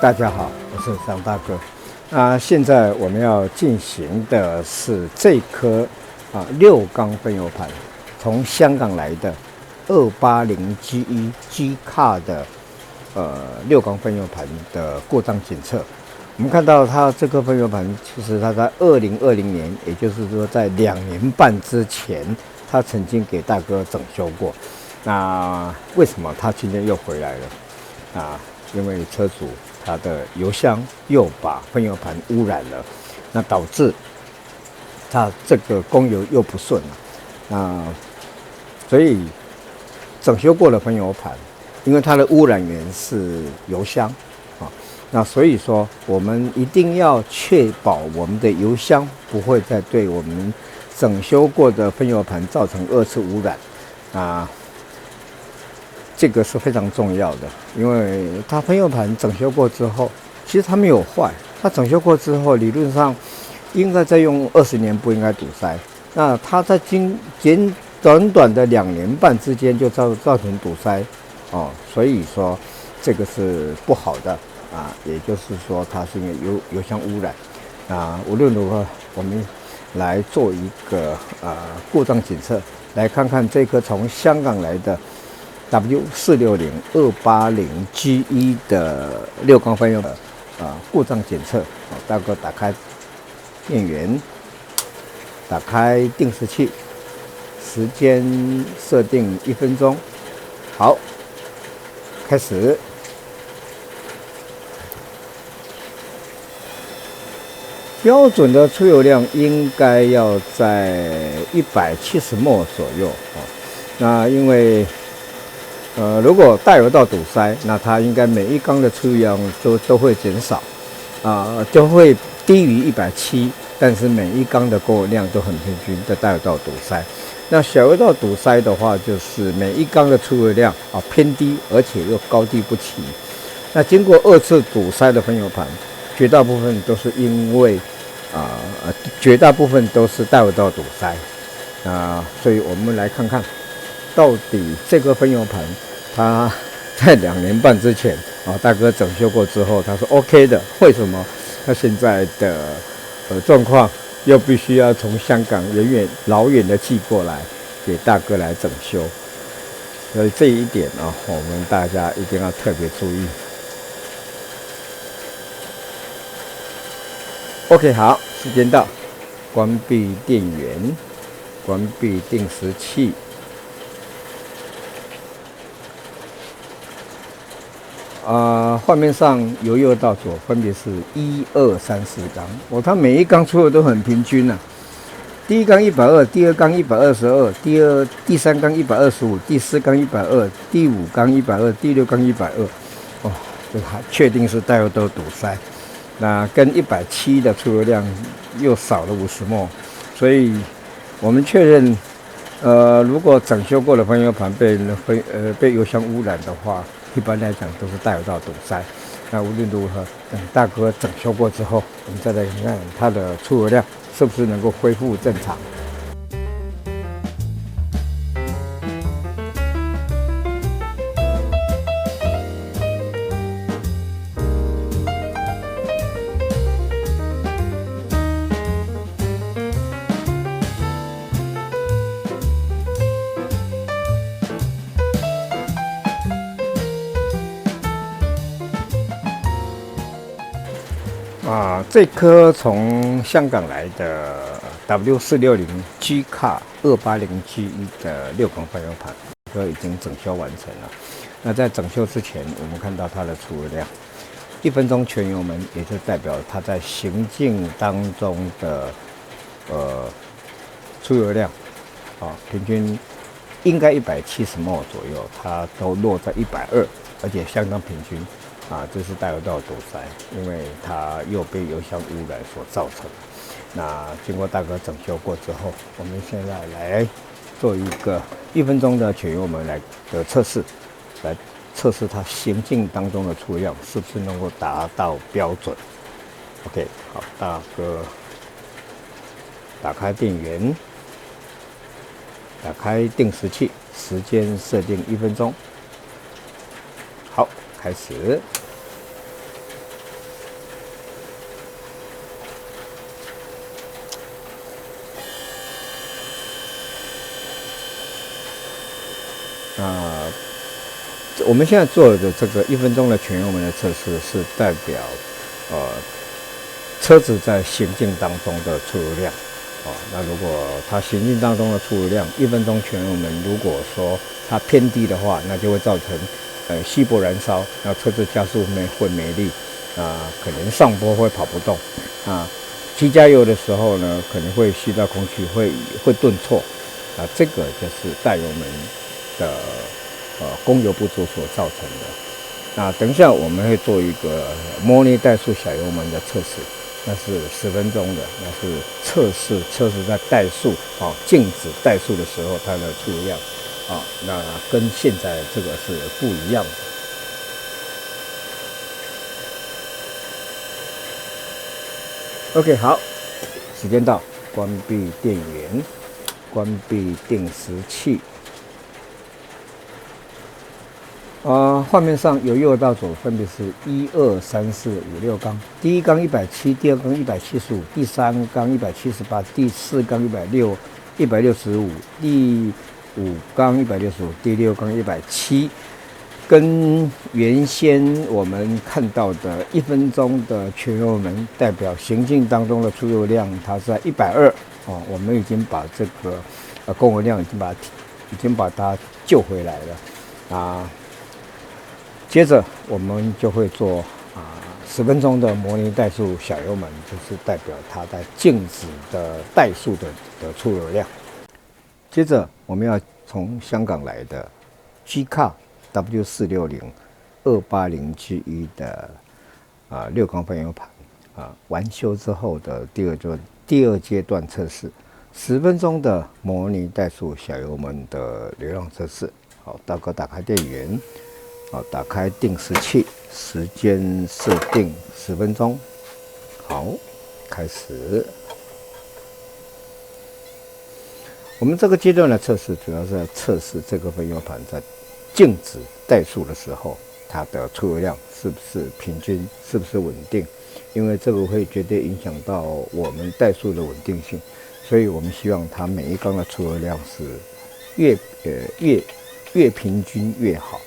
大家好，我是张大哥。现在我们要进行的是这颗6缸分油盘，从香港来的280G1 G 卡的6缸分油盘的故障检测。我们看到它这颗分油盘，其实它在2020年，也就是说在2年半之前，它曾经给大哥整修过。那为什么它今天又回来了？因为车主他的油箱又把分油盘污染了，那导致它这个供油又不顺了。所以整修过的分油盘，因为它的污染源是油箱那所以说我们一定要确保我们的油箱不会再对我们整修过的分油盘造成2次污染这个是非常重要的，因为它分油盘整修过之后，其实它没有坏，它整修过之后，理论上应该再用20年不应该堵塞。那它在短短的2年半之间就造成堵塞所以说这个是不好的也就是说它是因为油箱污染无论如何，我们来做一个故障检测，来看看这颗从香港来的W460 280G1 的6缸分油的故障检测。大哥打开电源，打开定时器，时间设定1分钟。好，开始。标准的出油量应该要在170ml 左右那因为如果大油道堵塞，那它应该每一缸的出油量都会减少就会低于170，但是每一缸的供油量都很平均的大油道堵塞。那小油道堵塞的话，就是每一缸的出油量偏低，而且又高低不齐。那经过2次堵塞的分油盘，绝大部分都是因为绝大部分都是大油道堵塞所以我们来看看。到底这个分油盘，它在2年半之前大哥整修过之后，他说 OK 的，为什么他现在的状况又必须要从香港老远的寄过来给大哥来整修？所以这一点我们大家一定要特别注意。OK， 好，时间到，关闭电源，关闭定时器。画面上由右到左分别是1、2、3、4缸它每一缸出油都很平均第一缸120，第二缸122，第三缸125，第四缸120，第五缸120，第六缸120这还确定是大油道堵塞。那跟170的出油量又少了50ml，所以我们确认，如果整修过的分油盘被油箱污染的话，一般来讲都是大油道堵塞。那无论如何，等大哥整修过之后，我们再来看看它的出油量是不是能够恢复正常。这颗从香港来的 W460 G 卡 280G1 的6缸分油盘都已经整修完成了。那在整修之前，我们看到它的出油量，1分钟全油门，也就代表它在行进当中的出油量平均应该170ml左右，它都落在120，而且相当平均。这是大油道堵塞，因为它又被油箱污染所造成。那经过大哥整修过之后，我们现在来做一个1分钟的全油门的测试，来测试它行进当中的出油量是不是能够达到标准。OK， 好，大哥打开电源，打开定时器，时间设定1分钟。好，开始。我们现在做的这个1分钟的全油门的测试，是代表车子在行进当中的出油量。那如果它行进当中的出油量1分钟全油门，如果说它偏低的话，那就会造成稀薄燃烧，那车子加速会没力，可能上坡会跑不动，急加油的时候呢，可能会吸到空气，会顿挫，这个就是带油门的供油不足所造成的。等一下我们会做一个模拟怠速小油门的测试。那是10分钟的，那是测试车子在怠速静止怠速的时候它的出油量那跟现在这个是不一样的。OK， 好，时间到，关闭电源，关闭定时器。画面上由右到左分别是1、2、3、4、5、6缸，第一缸170，第二缸175，第三缸178，第四缸165，第五缸165，第六缸170，跟原先我们看到的1分钟的全油门代表行进当中的出油量，它是在120我们已经把这个供油量已经把它救回来了接着我们就会做10分钟的模拟怠速小油门，就是代表它在静止的怠速的出油量。接着我们要从香港来的 G-Car W460 280G1 的6缸分油盘完修之后的第二阶段测试，10分钟的模拟怠速小油门的流量测试。好，大哥打开电源。打开定时器，时间设定10分钟。好，开始。我们这个阶段的测试主要是在测试这个分油盘在静止怠速的时候，它的出油量是不是平均，是不是稳定？因为这个会绝对影响到我们怠速的稳定性，所以我们希望它每一缸的出油量是越平均越好。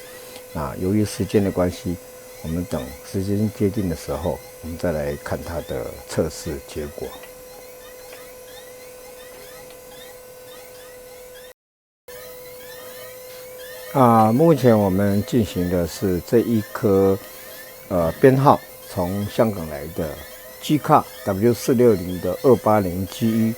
由于时间的关系，我们等时间接近的时候，我们再来看它的测试结果。目前我们进行的是这一颗编号从香港来的 G-Car W460 的280G1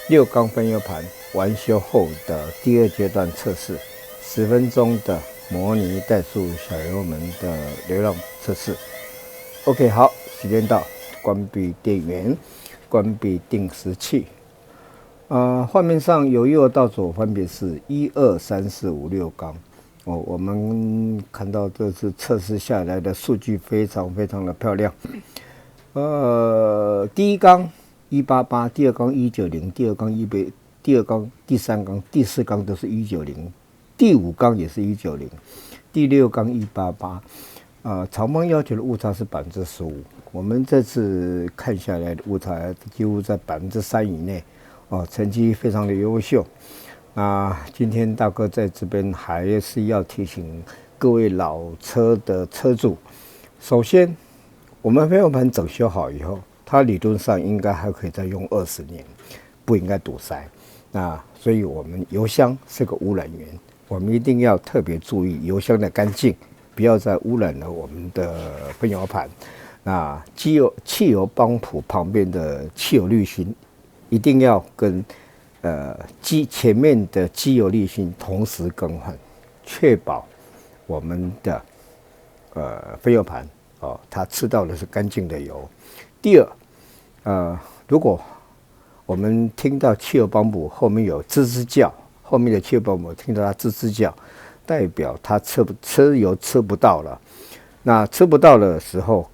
6缸分油盘完修后的第二阶段测试，10分钟的模拟怠速小油门的流量测试。OK， 好，时间到，关闭电源，关闭定时器。画面上由右到左分别是1、2、3、4、5、6缸。我们看到这次测试下来的数据非常非常的漂亮。第一缸188，第二缸190，第二缸100，第二缸、第三缸、第四缸都是190。第五缸也是190，第六缸188，长邦要求的误差是15%，我们这次看下来的误差几乎在3%以内，成绩非常的优秀。今天大哥在这边还是要提醒各位老车的车主，首先，我们分油盘整修好以后，它理论上应该还可以再用20年，不应该堵塞。所以我们油箱是个污染源。我们一定要特别注意油箱的干净，不要再污染了我们的分油盘。汽油泵浦旁边的汽油滤芯一定要跟前面的机油滤芯同时更换，确保我们的分油盘它吃到的是干净的油。第二，如果我们听到汽油泵浦后面有吱吱叫，后面的汽油泵浦听到它吱吱叫，代表它车油吃不到了。那吃不到的时候，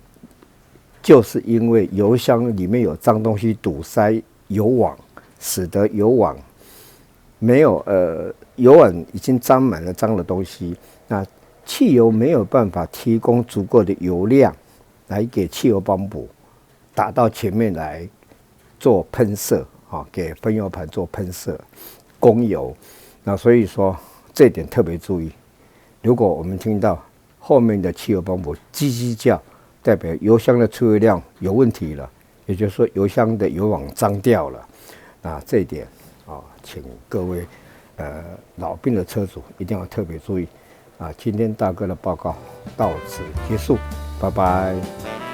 就是因为油箱里面有脏东西堵塞油网，使得油网没有油网已经沾满了脏的东西，那汽油没有办法提供足够的油量来给汽油泵浦打到前面来做喷射给分油盘做喷射供油。那所以说这一点特别注意，如果我们听到后面的汽油帮浦叽叽叫，代表油箱的出油量有问题了，也就是说油箱的油网脏掉了。这一点请各位老兵的车主一定要特别注意。今天大哥的报告到此结束，拜拜。